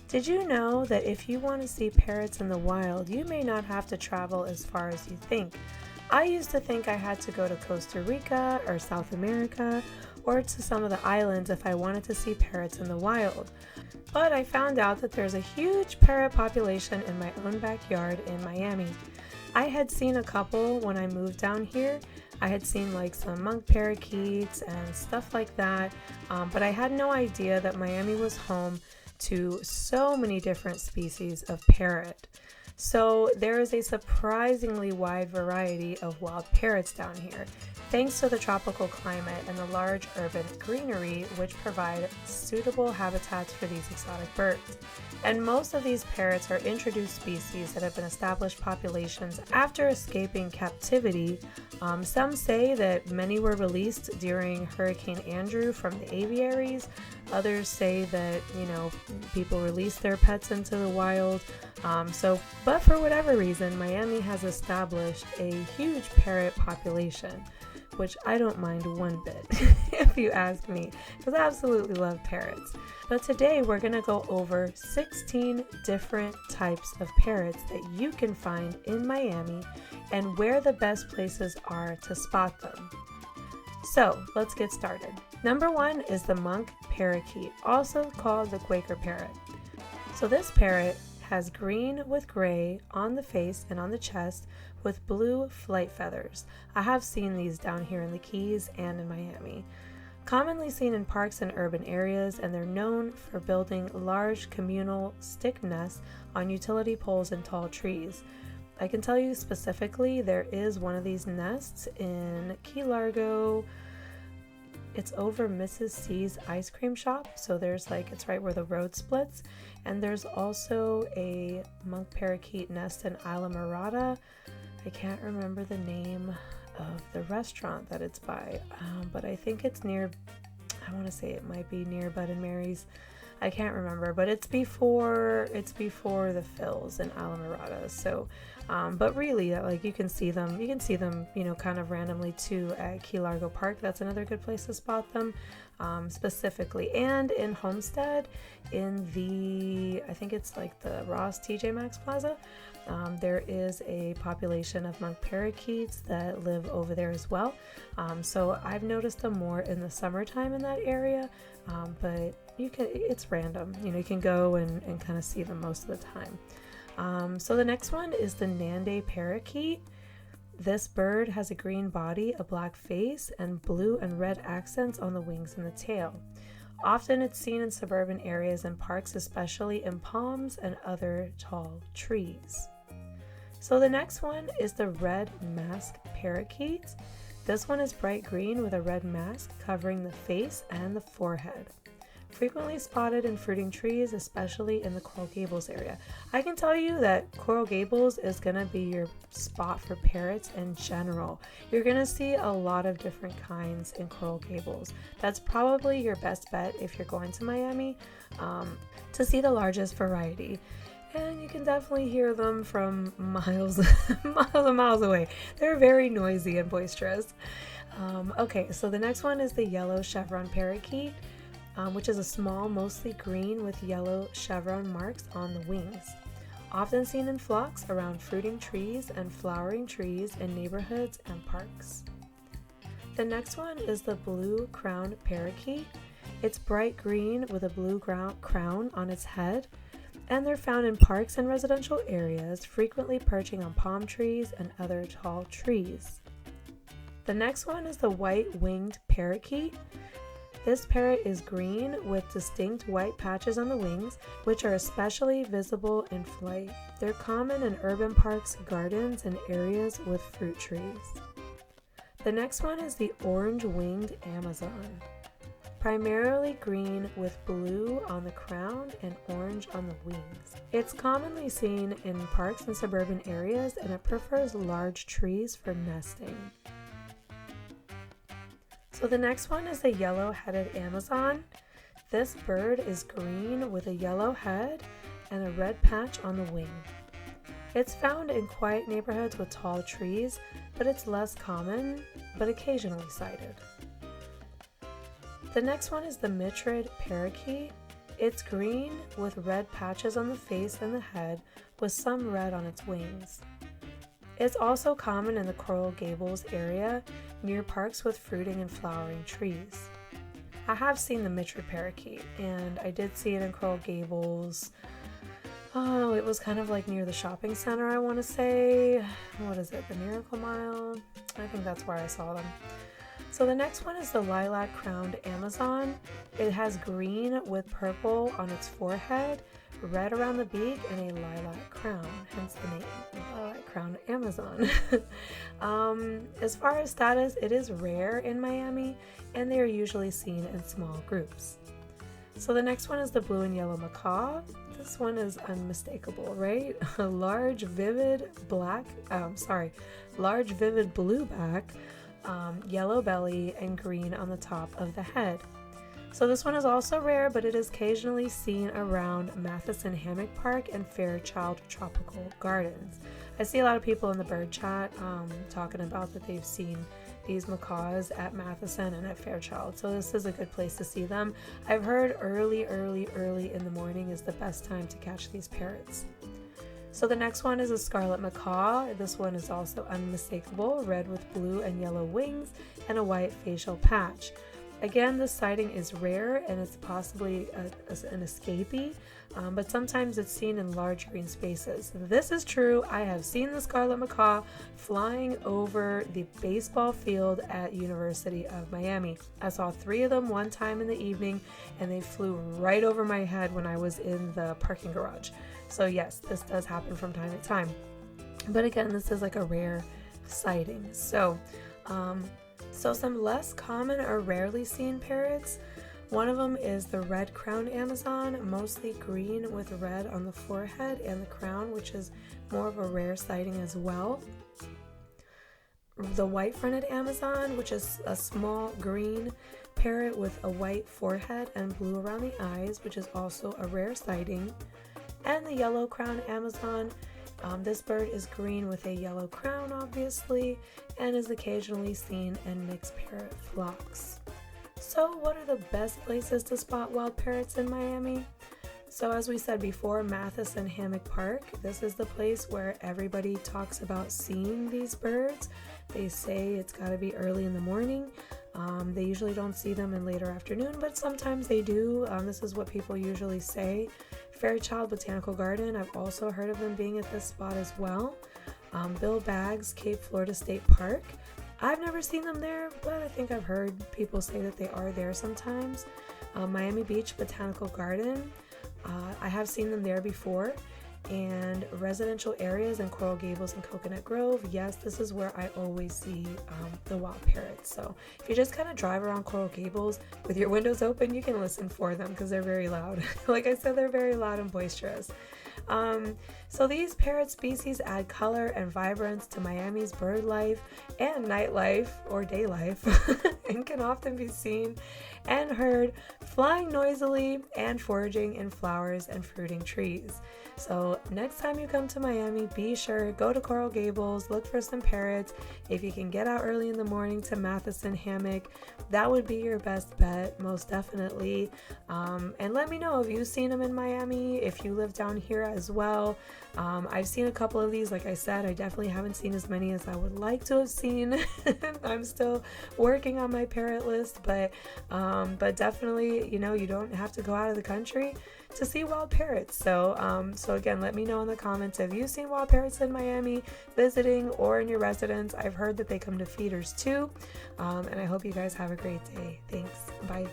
Did you know that if you want to see parrots in the wild, you may not have to travel as far as you think? I used to think I had to go to Costa Rica or South America or to some of the islands if I wanted to see parrots in the wild. But I found out that there's a huge parrot population in my own backyard in Miami. I had seen a couple when I moved down here. I had seen like some monk parakeets and stuff like that, but I had no idea that Miami was home to so many different species of parrot. So there is a surprisingly wide variety of wild parrots down here, thanks to the tropical climate and the large urban greenery which provide suitable habitats for these exotic birds. And most of these parrots are introduced species that have been established populations after escaping captivity. Some say that many were released during Hurricane Andrew from the aviaries. Others say that, people released their pets into the wild. But for whatever reason, Miami has established a huge parrot population, which I don't mind one bit, if you ask me, because I absolutely love parrots. But today we're going to go over 16 different types of parrots that you can find in Miami and where the best places are to spot them. So let's get started. Number 1 is the monk parakeet, also called the Quaker parrot. So this parrot has green with gray on the face and on the chest with blue flight feathers. I have seen these down here in the Keys and in Miami. Commonly seen in parks and urban areas, and they're known for building large communal stick nests on utility poles and tall trees. I can tell you specifically there is one of these nests in Key Largo. It's over Mrs. C's ice cream shop, so it's right where the road splits. And there's also a monk parakeet nest in Isla Mirada. I can't remember the name of the restaurant that it's by, but I think it's near, I want to say it might be near Bud and Mary's. I can't remember, but it's before the Phils in Isla Mirada. So, but really, you can see them, kind of randomly too at Key Largo Park. That's another good place to spot them, specifically. And in Homestead, I think it's like the Ross TJ Maxx Plaza, there is a population of monk parakeets that live over there as well. So I've noticed them more in the summertime in that area, but it's random. You can go and kind of see them most of the time. So the next one is the Nande parakeet. This bird has a green body, a black face, and blue and red accents on the wings and the tail. Often it's seen in suburban areas and parks, especially in palms and other tall trees. So the next one is the red mask parakeet. This one is bright green with a red mask covering the face and the forehead. Frequently spotted in fruiting trees, especially in the Coral Gables area. I can tell you that Coral Gables is going to be your spot for parrots in general. You're going to see a lot of different kinds in Coral Gables. That's probably your best bet if you're going to Miami, to see the largest variety. And you can definitely hear them from miles and miles away. They're very noisy and boisterous. Okay, so the next one is the yellow chevron parakeet, which is a small, mostly green with yellow chevron marks on the wings. Often seen in flocks around fruiting trees and flowering trees in neighborhoods and parks. The next one is the blue crowned parakeet. It's bright green with a blue crown on its head, and they're found in parks and residential areas, frequently perching on palm trees and other tall trees. The next one is the white-winged parakeet. This parrot is green with distinct white patches on the wings, which are especially visible in flight. They're common in urban parks, gardens, and areas with fruit trees. The next one is the orange-winged Amazon. Primarily green with blue on the crown and orange on the wings. It's commonly seen in parks and suburban areas, and it prefers large trees for nesting. So the next one is the yellow-headed Amazon. This bird is green with a yellow head and a red patch on the wing. It's found in quiet neighborhoods with tall trees, but it's less common, but occasionally sighted. The next one is the mitred parakeet. It's green with red patches on the face and the head, with some red on its wings. It's also common in the Coral Gables area, near parks with fruiting and flowering trees. I have seen the Mitchell parakeet, and I did see it in Coral Gables. Oh, it was kind of like near the shopping center, I want to say. What is it, the Miracle Mile? I think that's where I saw them. So the next one is the lilac-crowned Amazon. It has green with purple on its forehead, red around the beak, and a lilac crown, hence the name, lilac-crowned Amazon. As far as status, it is rare in Miami, and they are usually seen in small groups. So the next one is the blue and yellow macaw. This one is unmistakable, right? A large, vivid blueback, yellow belly, and green on the top of the head. So this one is also rare, but it is occasionally seen around Matheson Hammock Park and Fairchild Tropical Gardens. I see a lot of people in the bird chat talking about that they've seen these macaws at Matheson and at Fairchild, so this is a good place to see them. I've heard early in the morning is the best time to catch these parrots. So the next one is a scarlet macaw. This one is also unmistakable, red with blue and yellow wings and a white facial patch. Again, this sighting is rare and it's possibly an escapee, but sometimes it's seen in large green spaces. This is true. I have seen the scarlet macaw flying over the baseball field at University of Miami. I saw 3 of them one time in the evening, and they flew right over my head when I was in the parking garage. So yes, this does happen from time to time. But again, this is like a rare sighting. So some less common or rarely seen parrots. One of them is the red-crowned Amazon, mostly green with red on the forehead and the crown, which is more of a rare sighting as well. The white-fronted Amazon, which is a small green parrot with a white forehead and blue around the eyes, which is also a rare sighting. And the yellow-crowned Amazon. This bird is green with a yellow crown, obviously, and is occasionally seen in mixed parrot flocks. So what are the best places to spot wild parrots in Miami? So as we said before, Matheson Hammock Park. This is the place where everybody talks about seeing these birds. They say it's got to be early in the morning. They usually don't see them in later afternoon, but sometimes they do. This is what people usually say. Fairchild Botanical Garden, I've also heard of them being at this spot as well. Bill Baggs Cape Florida State Park. I've never seen them there, but I think I've heard people say that they are there sometimes. Miami Beach Botanical Garden. I have seen them there before. And residential areas in Coral Gables and Coconut Grove. Yes, this is where I always see the wild parrots. So if you just kind of drive around Coral Gables with your windows open, you can listen for them because they're very loud. Like I said, they're very loud and boisterous. So these parrot species add color and vibrance to Miami's bird life and nightlife or day life and can often be seen and heard flying noisily and foraging in flowers and fruiting trees. So next time you come to Miami, be sure go to Coral Gables, look for some parrots. If you can get out early in the morning to Matheson Hammock, that would be your best bet, most definitely. And let me know if you've seen them in Miami, if you live down here as well. I've seen a couple of these. Like I said, I definitely haven't seen as many as I would like to have seen. I'm still working on my parrot list, but definitely, you don't have to go out of the country to see wild parrots. So again, let me know in the comments if you've seen wild parrots in Miami visiting or in your residence. I've heard that they come to feeders too. And I hope you guys have a great day. Thanks. Bye.